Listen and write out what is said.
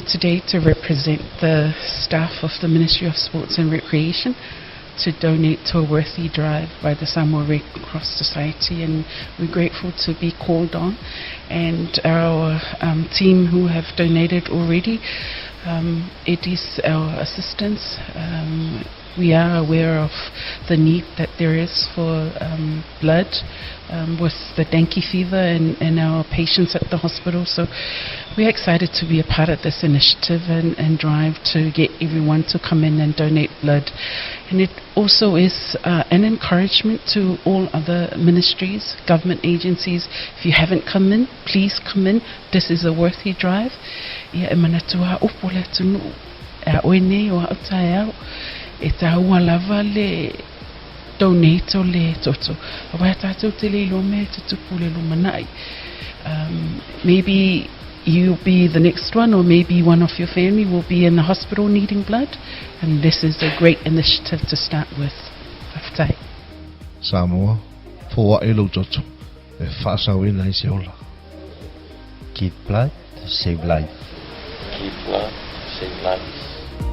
here today to represent the staff of the Ministry of Sports and Recreation to donate to a worthy drive by the Samoa Red Cross Society, and we're grateful to be called on, and our team who have donated already. It is our assistance. We are aware of the need that there is for blood with the dengue fever and our patients at the hospital. So we're excited to be a part of this initiative and drive to get everyone to come in and donate blood. And it also is an encouragement to all other ministries, government agencies. If you haven't come in, please come in. This is a worthy drive. Ia e manatua upo le tunu a oene o autai au e taua lava le donate o le toto. Awa tātou te leilo me te tupu le lumanai. Maybe you'll be the next one, or maybe one of your family will be in the hospital needing blood, and this is a great initiative to start with. Whaftai. Samoa, po wa ilo toto e whaasawina I se ola. Give blood, save life. Give blood, save lives.